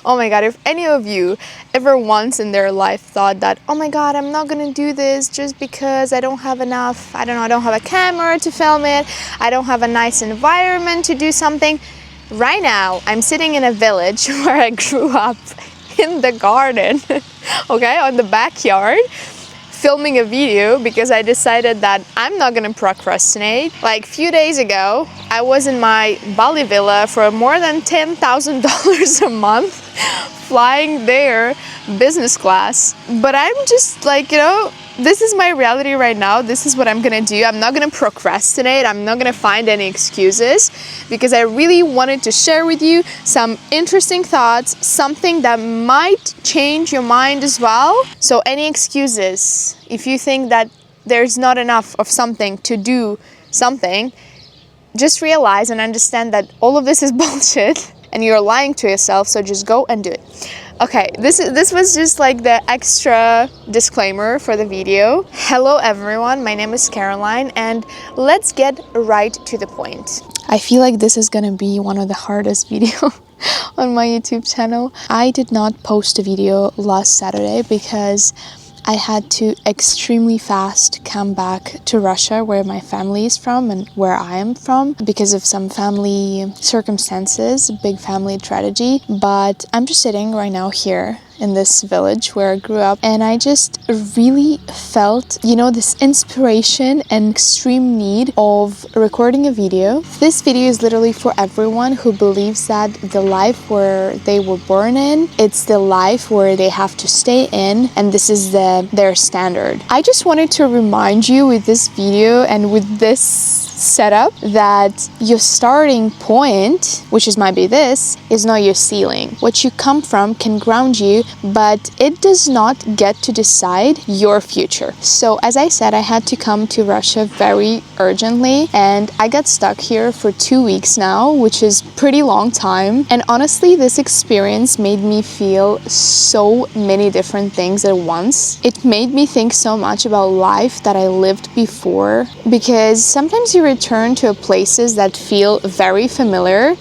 Oh my god, if any of you ever once in their life thought that, oh my god, I'm not gonna do this just because I don't have enough, I don't know, I don't have a camera to film it, I don't have a nice environment to do something. Right now, I'm sitting in a village where I grew up in the garden, okay, on the backyard, filming a video because I decided that I'm not gonna procrastinate. Like a few days ago, I was in my Bali villa for more than $10,000 a month, flying there business class. But I'm just like, this is my reality right now. This is what I'm gonna do. I'm not gonna procrastinate. I'm not gonna find any excuses because I really wanted to share with you some interesting thoughts, something that might change your mind as well. So any excuses, if you think that there's not enough of something to do something, just realize and understand that all of this is bullshit and you're lying to yourself, so just go and do it. Okay, this was just like the extra disclaimer for the video. Hello everyone, my name is Caroline and let's get right to the point. I feel like this is gonna be one of the hardest videos on my YouTube channel. I did not post a video last Saturday because I had to extremely fast come back to Russia, where my family is from and where I am from, because of some family circumstances, big family tragedy. But I'm just sitting right now here in this village where I grew up, and I just really felt, this inspiration and extreme need of recording a video. This video is literally for everyone who believes that the life where they were born in, it's the life where they have to stay in, and this is their standard. I just wanted to remind you with this video and with this setup that your starting point, which might be this, is not your ceiling. What you come from can ground you, but it does not get to decide your future. So as I said, I had to come to Russia very urgently, and I got stuck here for 2 weeks now, which is pretty long time. And honestly, this experience made me feel so many different things at once. It made me think so much about life that I lived before, because sometimes you return to places that feel very familiar,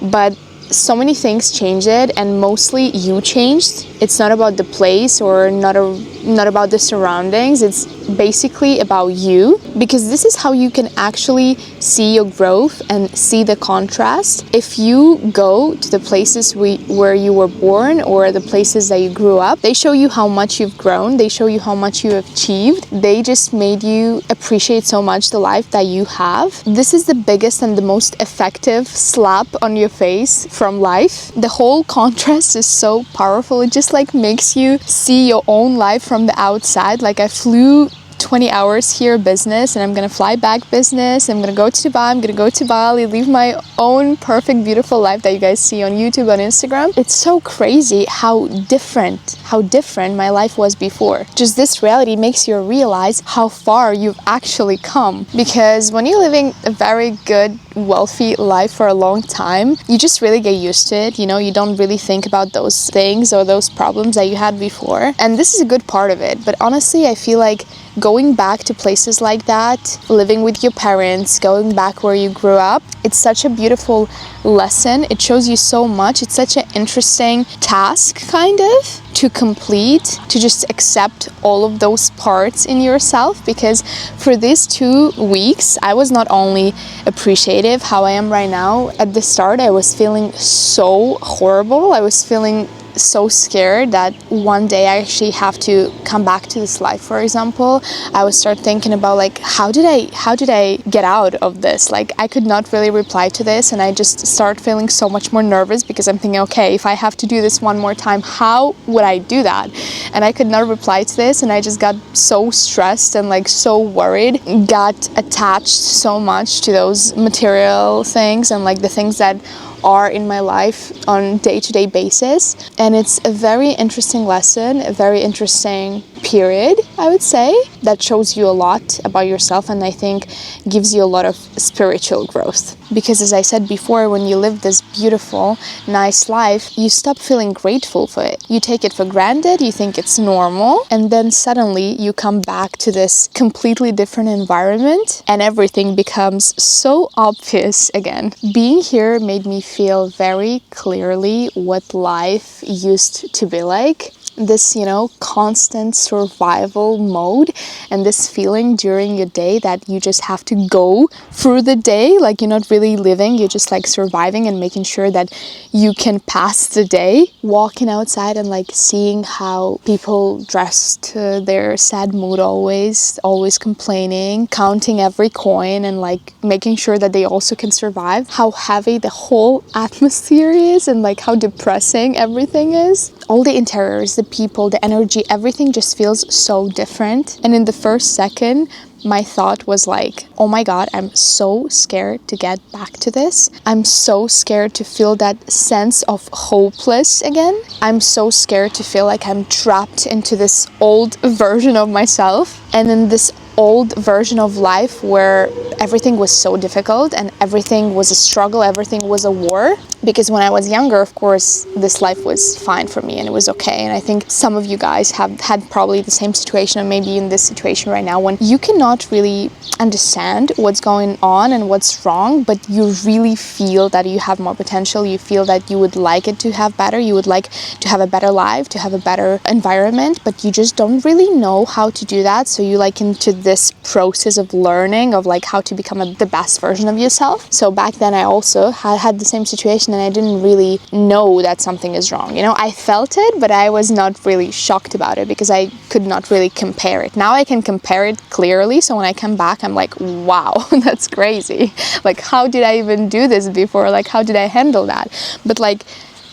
but so many things changed and mostly you changed. It's not about the place or not about the surroundings. It's basically about you, because this is how you can actually see your growth and see the contrast. If you go to the places where you were born or the places that you grew up, they show you how much you've grown. They show you how much you have achieved. They just made you appreciate so much the life that you have. This is the biggest and the most effective slap on your face from life. The whole contrast is so powerful. It just makes you see your own life from the outside. Like I flew 20 hours here business, and I'm gonna fly back business. I'm gonna go to Dubai, I'm gonna go to Bali, live my own perfect, beautiful life that you guys see on YouTube, on Instagram. It's so crazy how different my life was before. Just this reality makes you realize how far you've actually come. Because when you're living a very good, wealthy life for a long time, you just really get used to it. You don't really think about those things or those problems that you had before. And this is a good part of it. But honestly, I feel like going back to places like that, living with your parents, going back where you grew up, it's such a beautiful lesson. It shows you so much. It's such an interesting task, kind of, to complete, to just accept all of those parts in yourself. Because for these 2 weeks, I was not only appreciative how I am right now. At the start, I was feeling so horrible. I was feeling so scared that one day I actually have to come back to this life. For example, I would start thinking about how did I get out of this? I could not really reply to this, and I just start feeling so much more nervous because I'm thinking, okay, if I have to do this one more time, how would I do that? And I could not reply to this, and I just got so stressed and so worried, got attached so much to those material things and the things that are in my life on day-to-day basis. And it's a very interesting lesson, a very interesting period, I would say, that shows you a lot about yourself, and I think gives you a lot of spiritual growth. Because as I said before, when you live this beautiful, nice life, you stop feeling grateful for it. You take it for granted, you think it's normal, and then suddenly you come back to this completely different environment and everything becomes so obvious again. Being here made me feel very clearly what life used to be like. This, constant survival mode, and this feeling during your day that you just have to go through the day, like you're not really living, you're just like surviving and making sure that you can pass the day. Walking outside and like seeing how people dressed their sad mood, always complaining, counting every coin and like making sure that they also can survive. How heavy the whole atmosphere is and like how depressing everything is. All the interiors, the people, the energy, everything just feels so different. And in the first second, my thought was like, oh my God, I'm so scared to get back to this. I'm so scared to feel that sense of hopeless again. I'm so scared to feel like I'm trapped into this old version of myself and in this old version of life where everything was so difficult and everything was a struggle, everything was a war. Because when I was younger, of course, this life was fine for me and it was okay. And I think some of you guys have had probably the same situation, or maybe in this situation right now, when you cannot really understand what's going on and what's wrong, but you really feel that you have more potential. You feel that you would like it to have better. You would like to have a better life, to have a better environment, but you just don't really know how to do that. So you like into this process of learning of like how to become the best version of yourself. So back then I also had the same situation and I didn't really know that something is wrong. I felt it, but I was not really shocked about it because I could not really compare it. Now I can compare it clearly. So when I come back, I'm like, wow, that's crazy. Like, how did I even do this before? Like, how did I handle that? But like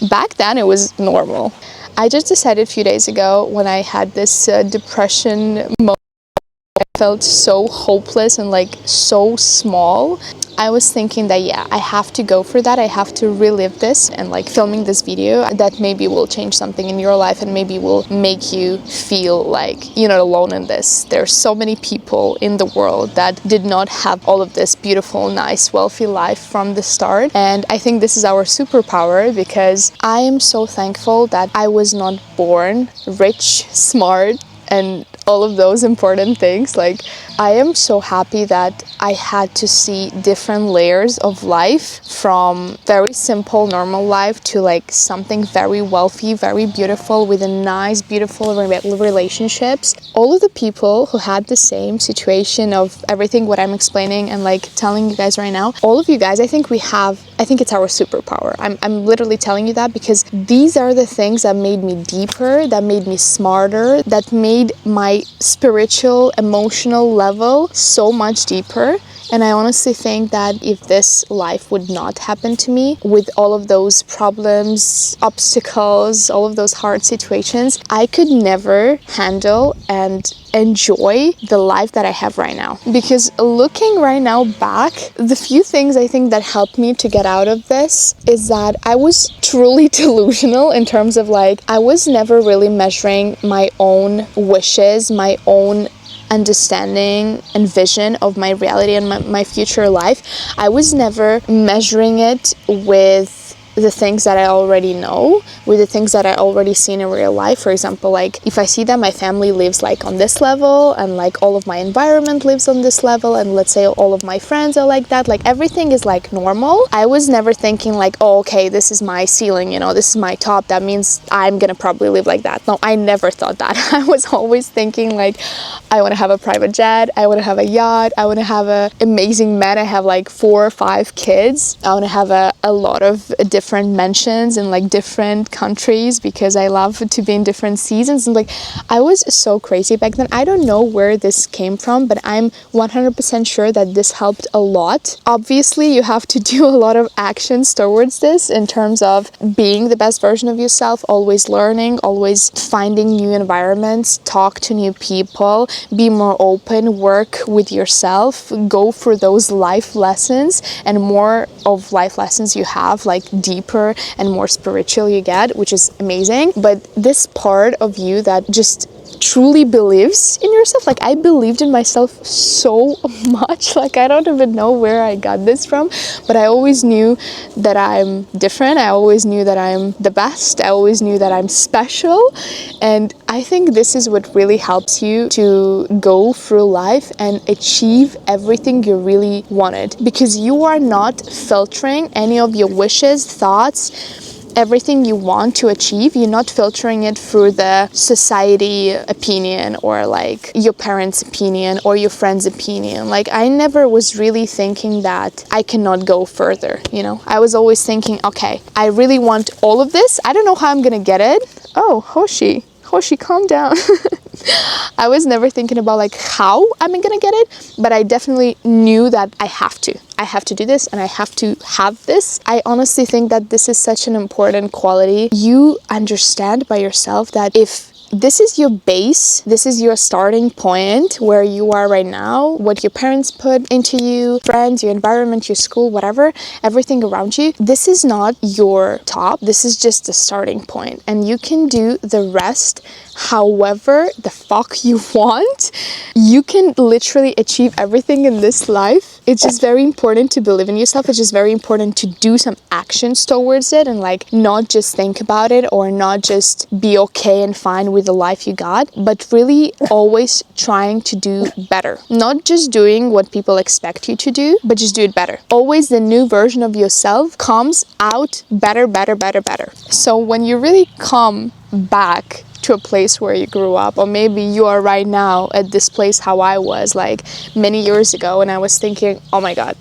back then it was normal. I just decided a few days ago when I had this depression moment, I felt so hopeless and like so small. I was thinking that, yeah, I have to go for that. I have to relive this, and like filming this video that maybe will change something in your life and maybe will make you feel like you're not alone in this. There's so many people in the world that did not have all of this beautiful, nice, wealthy life from the start. And I think this is our superpower because I am so thankful that I was not born rich, smart, and all of those important things. Like, I am so happy that I had to see different layers of life, from very simple normal life to like something very wealthy, very beautiful, with a nice beautiful relationships. All of the people who had the same situation of everything what I'm explaining and like telling you guys right now, all of you guys, I think it's our superpower. I'm literally telling you that because these are the things that made me deeper, that made me smarter, that made my spiritual, emotional level so much deeper. And I honestly think that if this life would not happen to me, with all of those problems, obstacles, all of those hard situations, I could never handle and enjoy the life that I have right now. Because looking right now back, the few things I think that helped me to get out of this is that I was truly delusional in terms of like, I was never really measuring my own wishes, my own understanding and vision of my reality and my future life. I was never measuring it with the things that I already know, with the things that I already seen in real life. For example, like if I see that my family lives like on this level and like all of my environment lives on this level, and let's say all of my friends are like that, like everything is like normal. I was never thinking like, oh, okay, this is my ceiling, this is my top, that means I'm gonna probably live like that. No, I never thought that. I was always thinking like, I want to have a private jet, I want to have a yacht, I want to have an amazing man. I have like 4 or 5 kids. I want to have a lot of different mansions in like different countries because I love to be in different seasons. And like, I was so crazy back then. I don't know where this came from, but I'm 100% sure that this helped a lot. Obviously, you have to do a lot of actions towards this in terms of being the best version of yourself, always learning, always finding new environments, talk to new people, be more open, work with yourself, go for those life lessons, and more of life lessons you have, like deeper and more spiritual you get, which is amazing. But this part of you that just truly believes in yourself. Like, I believed in myself so much. Like, I don't even know where I got this from, but I always knew that I'm different. I always knew that I'm the best. I always knew that I'm special. And I think this is what really helps you to go through life and achieve everything you really wanted, because you are not filtering any of your wishes, thoughts, everything you want to achieve. You're not filtering it through the society opinion or like your parents' opinion or your friends' opinion. Like, I never was really thinking that I cannot go further, you know? I was always thinking, okay, I really want all of this. I don't know how I'm gonna get it. Oh, Hoshi, calm down. I was never thinking about like how I'm gonna get it, but I definitely knew that I have to do this and I have to have this. I honestly think that this is such an important quality. You understand by yourself that if this is your base, this is your starting point where you are right now, what your parents put into you, friends, your environment, your school, whatever, everything around you, this is not your top, this is just the starting point, and you can do the rest however the fuck you want. You can literally achieve everything in this life. It's just very important to believe in yourself. It's just very important to do some actions towards it, and like not just think about it or not just be okay and fine with the life you got, but really always trying to do better. Not just doing what people expect you to do, but just do it better. Always the new version of yourself comes out better. So when you really come back to a place where you grew up, or maybe you are right now at this place how I was like many years ago, and I was thinking, oh my god,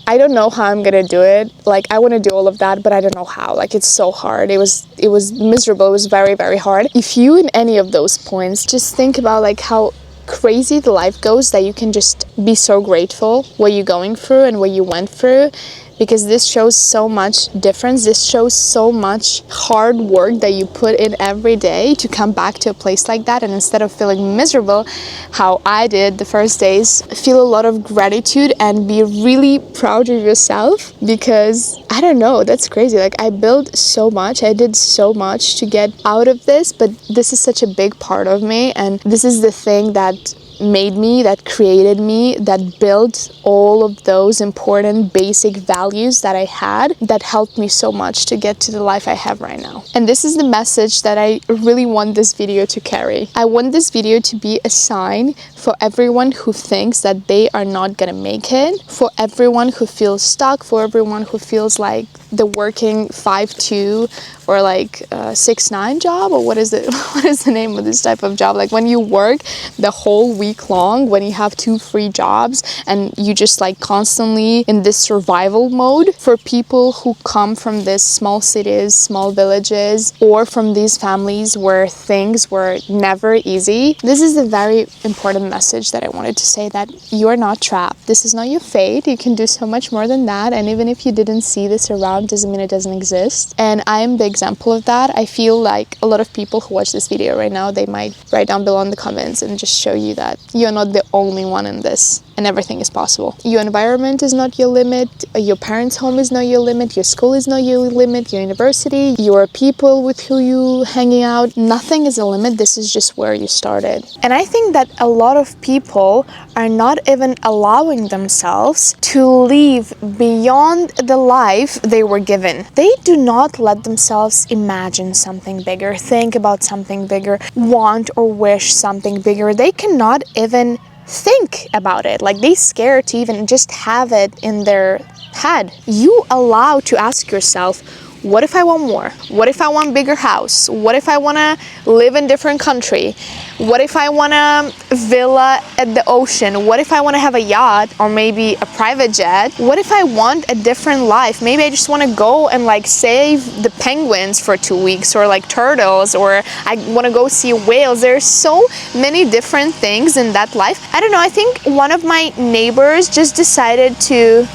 I don't know how I'm gonna do it. Like, I want to do all of that, but I don't know how. Like, it's so hard. It was miserable. It was very, very hard. If you in any of those points, just think about like how crazy the life goes, that you can just be so grateful what you're going through and what you went through, because this shows so much difference. This shows so much hard work that you put in every day to come back to a place like that. And instead of feeling miserable, how I did the first days, feel a lot of gratitude and be really proud of yourself, because I don't know, that's crazy. Like, I built so much, I did so much to get out of this, but this is such a big part of me, and this is the thing that made me, that created me, that built all of those important basic values that I had, that helped me so much to get to the life I have right now. And this is the message that I really want this video to carry. I want this video to be a sign for everyone who thinks that they are not gonna make it, for everyone who feels stuck, for everyone who feels like the working 5-2 or like 6-9 job, or what is it? What is the name of this type of job? Like when you work the whole week long, when you have 2 free jobs and you just like constantly in this survival mode. For people who come from these small cities, small villages, or from these families where things were never easy, this is a very important message that I wanted to say, that you are not trapped. This is not your fate. You can do so much more than that. And even if you didn't see this around, doesn't mean it doesn't exist. And I am the example of that. I feel like a lot of people who watch this video right now, they might write down below in the comments and just show you that you're not the only one in this, and everything is possible. Your environment is not your limit, your parents' home is not your limit, your school is not your limit, your university, your people with who you hanging out, nothing is a limit. This is just where you started. And I think that a lot of people are not even allowing themselves to live beyond the life they were given. They do not let themselves imagine something bigger, think about something bigger, want or wish something bigger. They cannot even think about it. Like, they scared to even just have it in their head. You allow to ask yourself, what if I want more? What if I want bigger house? What if I want to live in different country? What if I want a villa at the ocean? What if I want to have a yacht or maybe a private jet? What if I want a different life? Maybe I just want to go and like save the penguins for 2 weeks, or like turtles, or I want to go see whales. There's so many different things in that life. I don't know, I think one of my neighbors just decided to...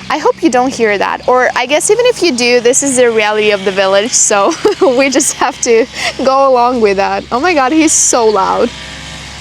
I hope you don't hear that, or I guess even if you do, this is the reality of the village, so we just have to go along with that. Oh my god, he's so loud.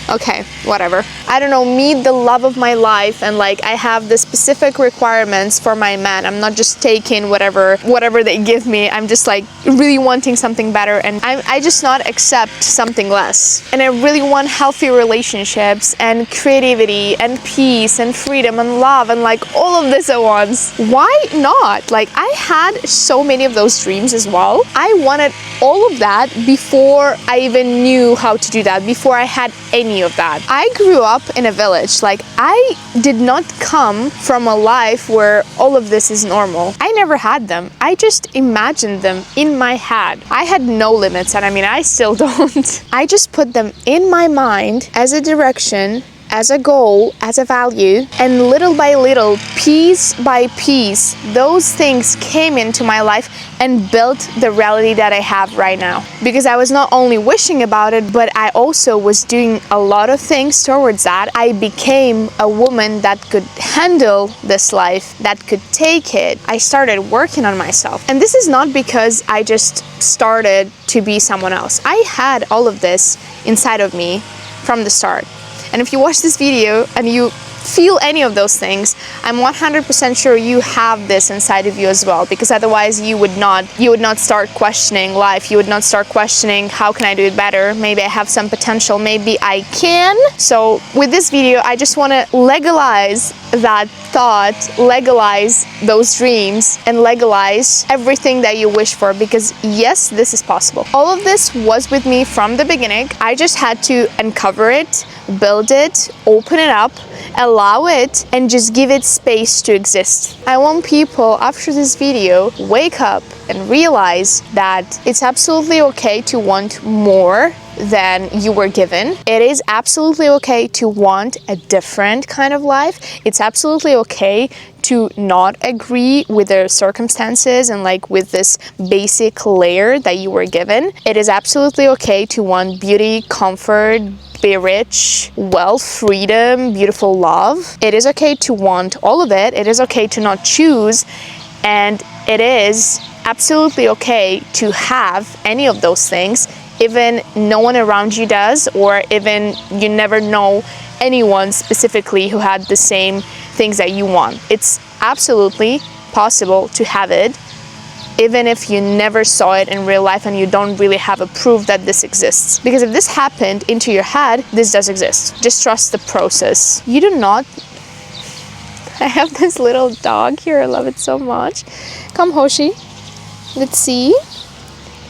Okay, whatever. I don't know, meet the love of my life, and like I have the specific requirements for my man. I'm not just taking whatever they give me. I'm just like really wanting something better, and I just not accept something less. And I really want healthy relationships and creativity and peace and freedom and love and like all of this at once. Why not? Like I had so many of those dreams as well. I wanted all of that before I even knew how to do that, before I had any of that. I grew up in a village. Like I did not come from a life where all of this is normal. I never had them. I just imagined them in my head. I had no limits, and I mean, I still don't. I just put them in my mind as a direction, as a goal, as a value, and little by little, piece by piece, those things came into my life and built the reality that I have right now. Because I was not only wishing about it, but I also was doing a lot of things towards that. I became a woman that could handle this life, that could take it. I started working on myself. And this is not because I just started to be someone else. I had all of this inside of me from the start. And if you watch this video and you feel any of those things, I'm 100% sure you have this inside of you as well, because otherwise you would not start questioning life. You would not start questioning, how can I do it better? Maybe I have some potential, maybe I can. So with this video, I just want to legalize that thought, legalize those dreams, and legalize everything that you wish for, because yes, this is possible. All of this was with me from the beginning. I just had to uncover it, build it, open it up, allow it, and just give it space to exist. I want people after this video wake up and realize that it's absolutely okay to want more than you were given. It is absolutely okay to want a different kind of life. It's absolutely okay to not agree with the circumstances and like with this basic layer that you were given. It is absolutely okay to want beauty, comfort, be rich, wealth, freedom, beautiful love. It is okay to want all of it. It is okay to not choose, and it is absolutely okay to have any of those things, even no one around you does, or even you never know anyone specifically who had the same things that you want. It's absolutely possible to have it, even if you never saw it in real life and you don't really have a proof that this exists. Because if this happened into your head, this does exist. Just trust the process. You do not... I have this little dog here. I love it so much. Come, Hoshi. Let's see.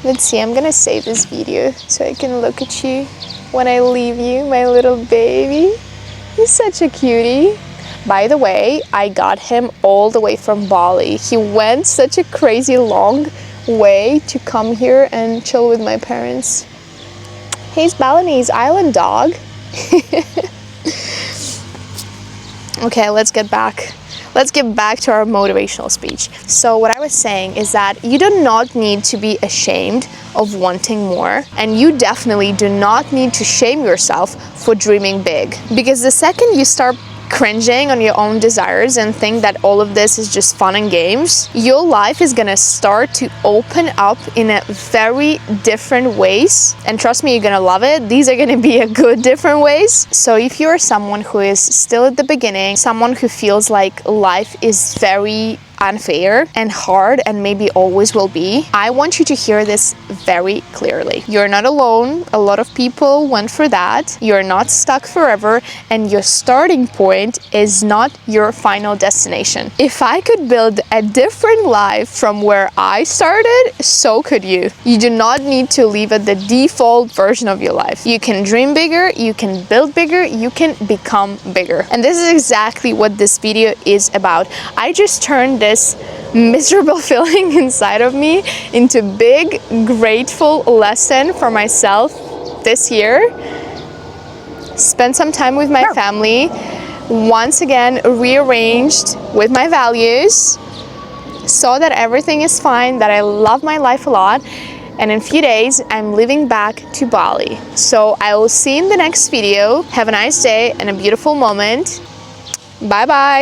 I'm gonna save this video so I can look at you when I leave you, my little baby. He's such a cutie. By the way, I got him all the way from Bali. He went such a crazy long way to come here and chill with my parents. He's Balinese island dog. Okay, let's get back to our motivational speech. So what I was saying is that you do not need to be ashamed of wanting more, and you definitely do not need to shame yourself for dreaming big. Because the second you start cringing on your own desires and think that all of this is just fun and games, your life is gonna start to open up in a very different ways. And trust me, you're gonna love it. These are gonna be a good different ways. So if you're someone who is still at the beginning, someone who feels like life is very unfair and hard and maybe always will be, I want you to hear this very clearly. You're not alone. A lot of people went through that. You're not stuck forever, and your starting point is not your final destination. If I could build a different life from where I started, so could you. You do not need to live at the default version of your life. You can dream bigger, you can build bigger, you can become bigger. And this is exactly what this video is about. I just turned this miserable feeling inside of me into big, grateful lesson for myself this year. Spend some time with my family. Once again, rearranged with my values. Saw that everything is fine, that I love my life a lot. And in a few days, I'm leaving back to Bali. So I will see you in the next video. Have a nice day and a beautiful moment. Bye bye.